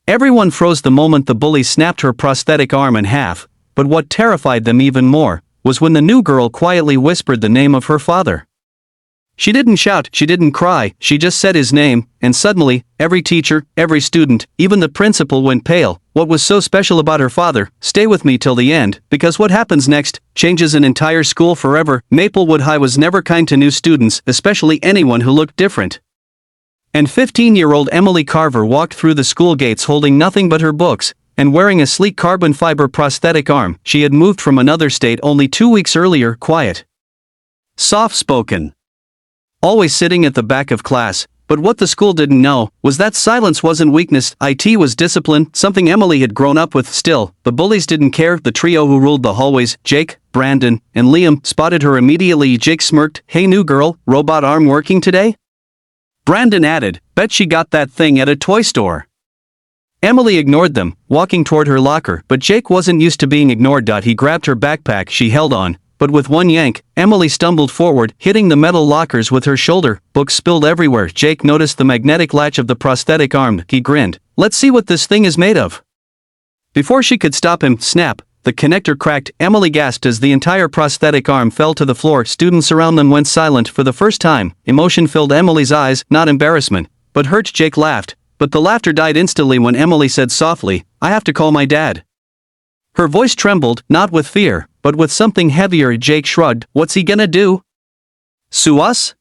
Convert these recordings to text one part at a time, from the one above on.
Everyone froze the moment the bully snapped her prosthetic arm in half, but what terrified them even more was when the new girl quietly whispered the name of her father. She didn't shout, she didn't cry, she just said his name, and suddenly, every teacher, every student, even the principal went pale. What was so special about her father? Stay with me till the end, because what happens next changes an entire school forever. Maplewood High was never kind to new students, especially anyone who looked different. And 15-year-old Emily Carver walked through the school gates holding nothing but her books, and wearing a sleek carbon fiber prosthetic arm. She had moved from another state only 2 weeks earlier, quiet, soft-spoken, always sitting at the back of class. But what the school didn't know was that silence wasn't weakness. It was discipline, something Emily had grown up with. Still, the bullies didn't care. The trio who ruled the hallways, Jake, Brandon, and Liam, spotted her immediately. Jake smirked, "Hey new girl, robot arm working today?" Brandon added, "Bet she got that thing at a toy store." Emily ignored them, walking toward her locker, but Jake wasn't used to being ignored. He grabbed her backpack she held on, but with one yank, Emily stumbled forward, hitting the metal lockers with her shoulder. Books spilled everywhere. Jake noticed the magnetic latch of the prosthetic arm. He grinned. "Let's see what this thing is made of." Before she could stop him, snap, the connector cracked. Emily gasped as the entire prosthetic arm fell to the floor. Students around them went silent for the first time. Emotion filled Emily's eyes, not embarrassment, but hurt. Jake laughed, but the laughter died instantly when Emily said softly, "I have to call my dad." Her voice trembled, not with fear, but with something heavier. Jake shrugged. "What's he gonna do? Sue us?"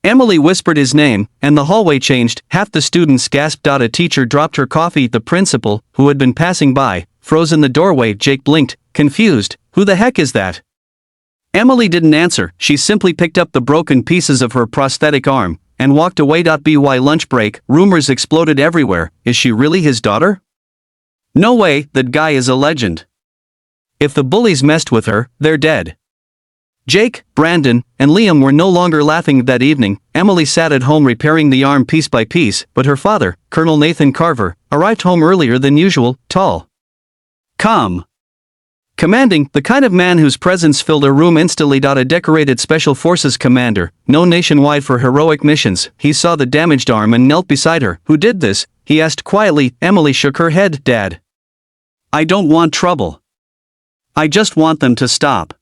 Emily whispered his name, and the hallway changed. Half the students gasped. A teacher dropped her coffee. The principal, who had been passing by, froze in the doorway. Jake blinked, confused. "Who the heck is that?" Emily didn't answer. She simply picked up the broken pieces of her prosthetic arm and walked away. By lunch break, rumors exploded everywhere. Is she really his daughter? No way, that guy is a legend. If the bullies messed with her, they're dead. Jake, Brandon, and Liam were no longer laughing that evening. Emily sat at home repairing the arm piece by piece, but her father, Colonel Nathan Carver, arrived home earlier than usual, tall, calm, commanding, the kind of man whose presence filled a room instantly. A decorated Special Forces commander, known nationwide for heroic missions. He saw the damaged arm and knelt beside her. "Who did this?" he asked quietly. Emily shook her head. "Dad. I don't want trouble. I just want them to stop."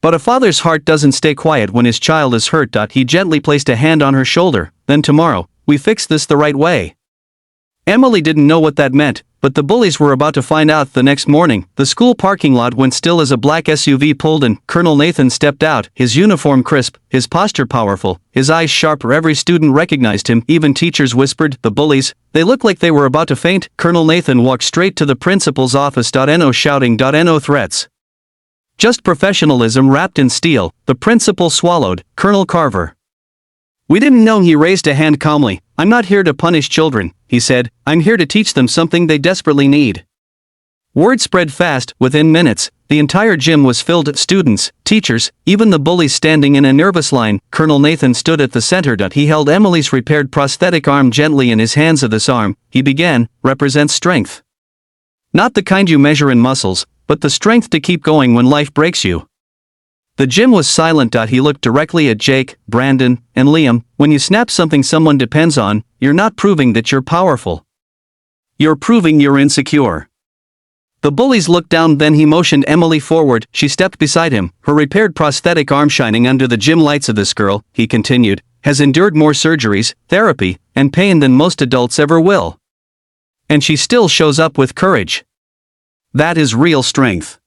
But a father's heart doesn't stay quiet when his child is hurt. He gently placed a hand on her shoulder. "Then tomorrow, we fix this the right way." Emily didn't know what that meant, but the bullies were about to find out. The next morning, the school parking lot went still as a black SUV pulled in. Colonel Nathan stepped out, his uniform crisp, his posture powerful, his eyes sharp. Every student recognized him, even teachers whispered, "The bullies, they looked like they were about to faint." Colonel Nathan walked straight to the principal's office. No shouting, no threats. Just professionalism wrapped in steel. The principal swallowed. "Colonel Carver. We didn't know." He raised a hand calmly. "I'm not here to punish children," he said. "I'm here to teach them something they desperately need." Word spread fast. Within minutes, the entire gym was filled. Students, teachers, even the bullies standing in a nervous line. Colonel Nathan stood at the center. He held Emily's repaired prosthetic arm gently in his hands. This arm, he began, represents strength. Not the kind you measure in muscles, but the strength to keep going when life breaks you. The gym was silent. He looked directly at Jake, Brandon, and Liam. "When you snap something someone depends on, you're not proving that you're powerful. You're proving you're insecure." The bullies looked down. Then he motioned Emily forward. She stepped beside him, her repaired prosthetic arm shining under the gym lights. "This girl," he continued, "has endured more surgeries, therapy, and pain than most adults ever will. And she still shows up with courage. That is real strength."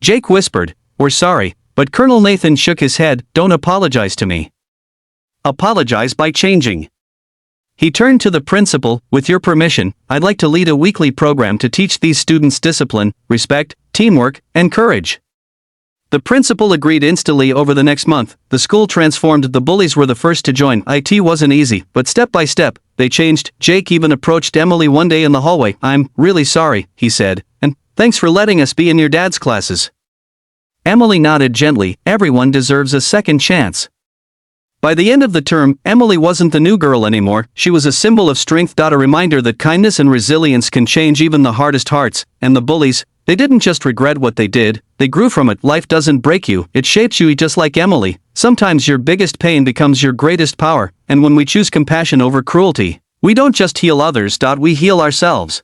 Jake whispered, "We're sorry," but Colonel Nathan shook his head. "Don't apologize to me. Apologize by changing." He turned to the principal. "With your permission, I'd like to lead a weekly program to teach these students discipline, respect, teamwork, and courage." The principal agreed instantly. Over the next month, the school transformed. The bullies were the first to join. It wasn't easy, but step by step, they changed. Jake even approached Emily one day in the hallway. "I'm really sorry," he said, "and thanks for letting us be in your dad's classes." Emily nodded gently. Everyone deserves a second chance. By the end of the term, Emily wasn't the new girl anymore. She was a symbol of strength. A reminder that kindness and resilience can change even the hardest hearts. And the bullies, they didn't just regret what they did, they grew from it. Life doesn't break you, it shapes you. Just like Emily, sometimes your biggest pain becomes your greatest power, and when we choose compassion over cruelty, We don't just heal others. We heal ourselves.